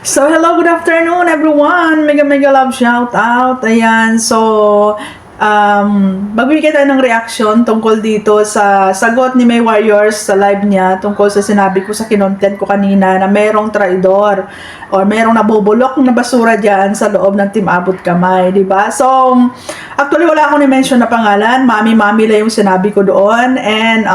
So, hello, good afternoon, everyone. Mega mega love shout out. Ayan, so, magbibigay tayo ng reaction tungkol dito sa sagot ni May Warriors sa live niya tungkol sa sinabi ko sa kinontent ko kanina na merong traidor or merong nabubulok na basura dyan sa loob ng Team Abot Kamay, di ba? So, actually, wala akong ni-mention na pangalan. Mami-mami lang yung sinabi ko doon. And,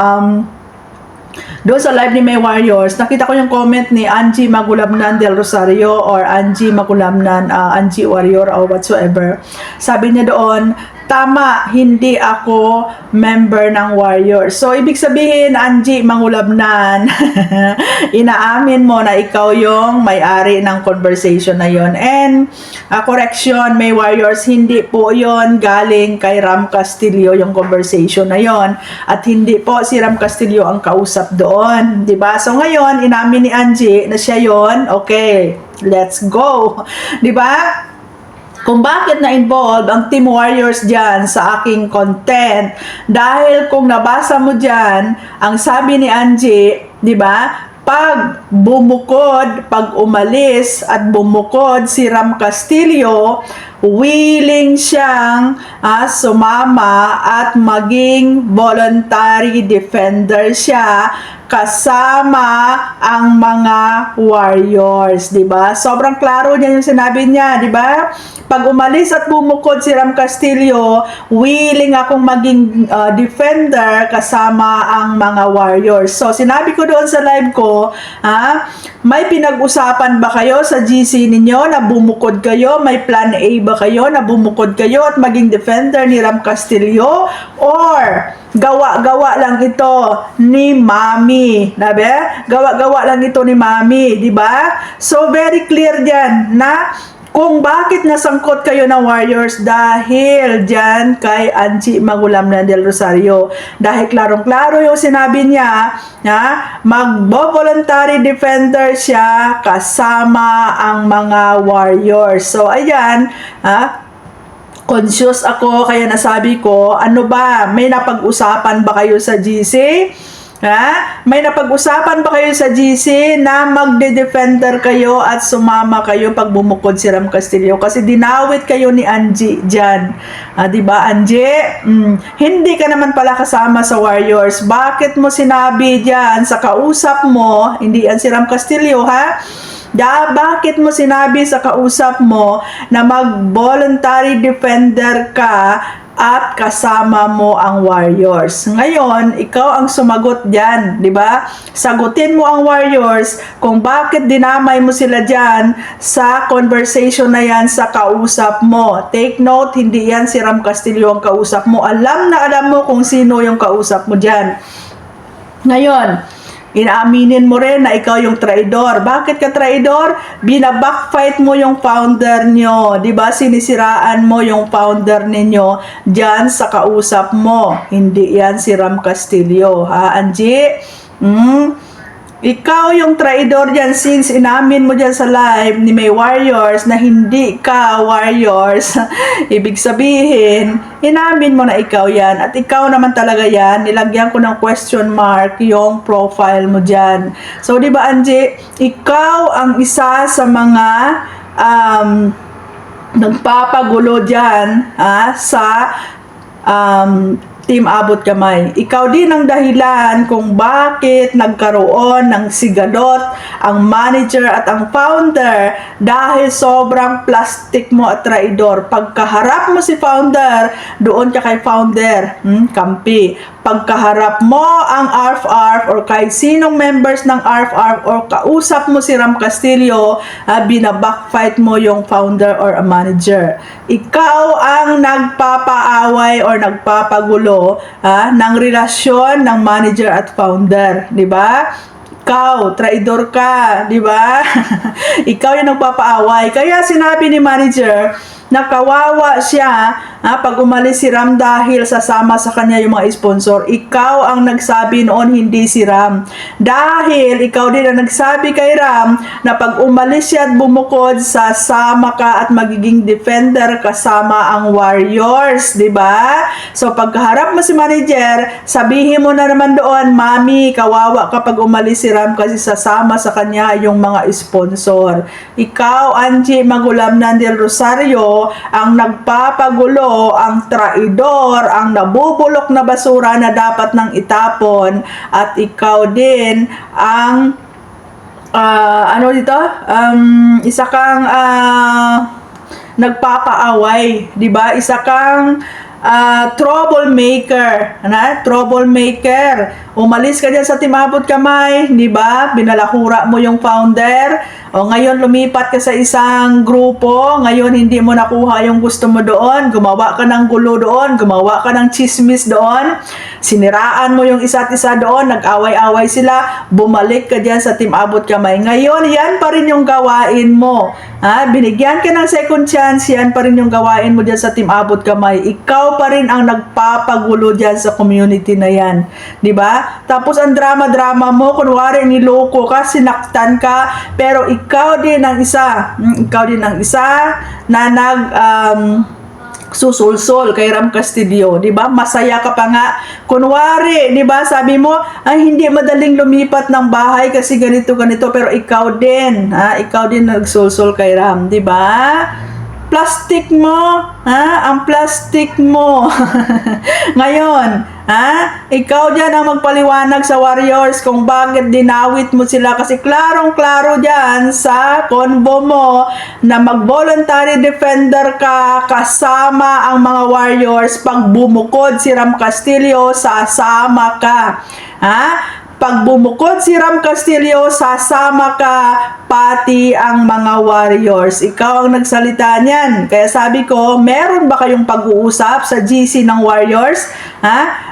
doon sa live ni May Warriors, nakita ko yung comment ni Angie Magulabnan del Rosario or Angie Magulabnan, Angie Warrior or whatsoever. Sabi niya doon, tama, hindi ako member ng Warriors. So, ibig sabihin, Angie Magulabnan, inaamin mo na ikaw yung may-ari ng conversation na yon. And, correction, May Warriors, hindi po yon galing kay Ram Castillo yung conversation na yon. At hindi po si Ram Castillo ang kausap doon. Diba? So, ngayon, inamin ni Angie na siya yon. Okay, let's go. Diba? Kung bakit na-involve ang Team Warriors dyan sa aking content. Dahil kung nabasa mo dyan, ang sabi ni Angie, di ba? Pag bumukod, pag umalis at bumukod si Ram Castillo, willing siyang sumama at maging voluntary defender siya kasama ang mga warriors, 'di ba? Sobrang klaro niya yung sinabi niya, 'di ba? Pag umalis at bumukod si Ram Castillo, willing akong maging defender kasama ang mga warriors. So sinabi ko doon sa live ko, may pinag-usapan ba kayo sa GC ninyo na bumukod kayo? May plan A ba kayo na bumukod kayo at maging defender ni Ram Castillo? Or gawa-gawa lang ito ni Mami, nabe? Gawa-gawa lang ito ni Mami, di ba? So very clear diyan na kung bakit nasangkot kayo ng Warriors dahil dyan kay Angie Magulabnan del Rosario. Dahil klarong-klaro yung sinabi niya na mag-voluntary defender siya kasama ang mga Warriors. So ayan, conscious ako kaya nasabi ko, ano ba, may napag-usapan ba kayo sa GC? May napag-usapan ba kayo sa GC na magde-defender kayo at sumama kayo pag bumukod si Ram Castillo? Kasi dinawit kayo ni Angie dyan. Diba, Angie? Hindi ka naman pala kasama sa Warriors. Bakit mo sinabi dyan sa kausap mo, hindi yan si Ram Castillo, bakit mo sinabi sa kausap mo na mag-voluntary defender ka at kasama mo ang Warriors? Ngayon, ikaw ang sumagot diyan, 'di ba? Sagutin mo ang Warriors kung bakit dinamay mo sila diyan sa conversation na 'yan sa kausap mo. Take note, hindi 'yan si Ram Castillo ang kausap mo. Alam na alam mo kung sino yung kausap mo diyan. Ngayon, inaaminin mo rin na ikaw yung traidor. Bakit ka traidor? Binabackfight mo yung founder nyo. Diba? Sinisiraan mo yung founder ninyo dyan sa kausap mo. Hindi yan si Ram Castillo. Angie? Ikaw yung traidor dyan since inamin mo dyan sa live ni May Warriors na hindi ka Warriors. Ibig sabihin, inamin mo na ikaw yan. At ikaw naman talaga yan. Nilagyan ko ng question mark yung profile mo dyan. So, di ba, Angie? Ikaw ang isa sa mga nagpapagulo dyan sa Team Abot Kamay. Ikaw din ang dahilan kung bakit nagkaroon ng sigalot ang manager at ang founder dahil sobrang plastic mo at traidor. Pagkaharap mo si founder, doon ka kay founder, kampi. Pagkaharap mo ang ARF-ARF or kahit sinong members ng ARF-ARF or kausap mo si Ram Castillo, binabackfight mo yung founder or a manager. Ikaw ang nagpapaaway or nagpapagulo ng relasyon ng manager at founder, di ba? Ikaw, traidor ka, di ba? Ikaw yung nagpapaaway. Kaya sinabi ni manager nakawawa siya pag umalis si Ram dahil sasama sa kanya yung mga sponsor. Ikaw ang nagsabi noon, hindi si Ram. Dahil ikaw din ang nagsabi kay Ram na pag umalis siya at bumukod, sasama ka at magiging defender kasama ang Warriors, di ba? So pagharap mo si manager, sabihin mo na naman doon, Mami, kawawa kapag umalis si Ram kasi sasama sa kanya yung mga sponsor. Ikaw, Angie Magulamnan del Rosario, ang nagpapagulo, ang traidor, ang nabubulok na basura na dapat nang itapon, at ikaw din ang isa kang nagpapaaway, 'di ba? Isa kang troublemaker, troublemaker. Umalis ka dyan sa Team Abot Kamay, di ba? Binalahura mo yung founder. O ngayon lumipat ka sa isang grupo, ngayon hindi mo nakuha yung gusto mo doon, gumawa ka ng gulo doon, gumawa ka ng chismis doon, siniraan mo yung isa't isa doon, nag-away-away sila, bumalik ka dyan sa Team Abot Kamay. Ngayon, yan pa rin yung gawain mo. Binigyan ka ng second chance, yan pa rin yung gawain mo dyan sa Team Abot Kamay. Ikaw pa rin ang nagpapagulo dyan sa community na yan. Di ba? Tapos ang drama-drama mo, kunwari niloko ka, sinaktan ka, pero ikaw din ang isa na susulsol kay Ram Castillo, 'di ba? Masaya ka pa nga. Kunwari, 'di ba? Sabi mo, ay hindi madaling lumipat ng bahay kasi ganito, pero ikaw din nagsulsol kay Ram, 'di ba? Plastic mo, ang plastic mo. Ngayon, ikaw dyan ang magpaliwanag sa Warriors kung bakit dinawit mo sila, kasi klarong-klaro dyan sa convo mo na mag-voluntary defender ka kasama ang mga Warriors. Pag bumukod si Ram Castillo, sasama ka. Pag bumukod si Ram Castillo, sasama ka, pati ang mga Warriors. Ikaw ang nagsalita niyan. Kaya sabi ko, meron ba kayong pag-uusap sa GC ng Warriors?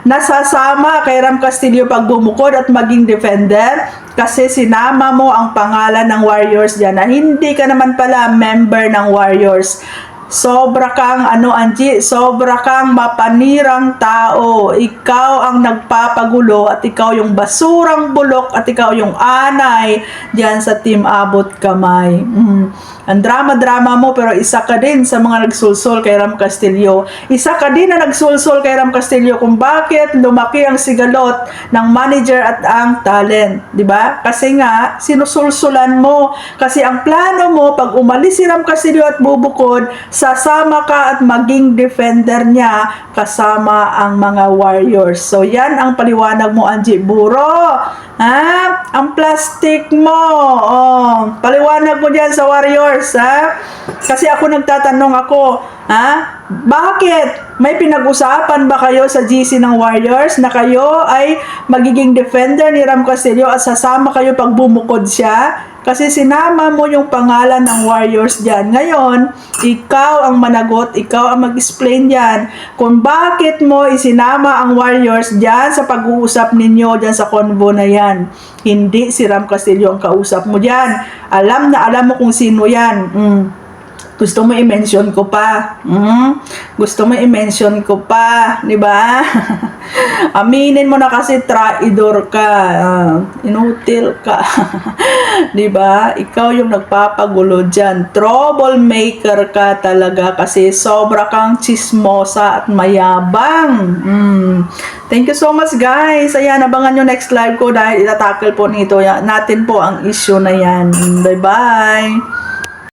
Nasasama kay Ram Castillo pag bumukod at maging defender? Kasi sinama mo ang pangalan ng Warriors diyan na hindi ka naman pala member ng Warriors. Sobra kang Angie, sobra kang mapanirang tao. Ikaw ang nagpapagulo at ikaw yung basurang bulok at ikaw yung anay diyan sa Team Abot Kamay. Ang drama-drama mo, pero isa ka din sa mga nagsulsol kay Ram Castillo. Isa ka din na nagsulsol kay Ram Castillo kung bakit lumaki ang sigalot ng manager at ang talent, di ba? Kasi nga sinusulsulan mo. Kasi ang plano mo, pag umalis si Ram Castillo at bubukod, sasama ka at maging defender niya kasama ang mga Warriors. So yan ang paliwanag mo, Angie Buro. Ang plastic mo. Paliwanag mo diyan sa Warriors, Kasi ako nagtatanong ako, bakit? May pinag-usapan ba kayo sa GC ng Warriors na kayo ay magiging defender ni Ram Castillo at sasama kayo pag bumukod siya? Kasi sinama mo yung pangalan ng Warriors dyan. Ngayon, ikaw ang managot, ikaw ang mag-explain dyan kung bakit mo isinama ang Warriors dyan sa pag-uusap ninyo dyan sa convo na yan. Hindi si Ram Castillo ang kausap mo dyan. Alam na alam mo kung sino yan. Gusto mo i-mention ko pa? Gusto mo i-mention ko pa? Di ba? Aminin mo na kasi traidor ka. Inutil ka. Di ba? Ikaw yung nagpapagulo dyan. Troublemaker ka talaga kasi sobra kang chismosa at mayabang. Thank you so much, guys. Ayan, abangan nyo next live ko dahil itatakil po nito natin po ang issue na yan. Bye-bye.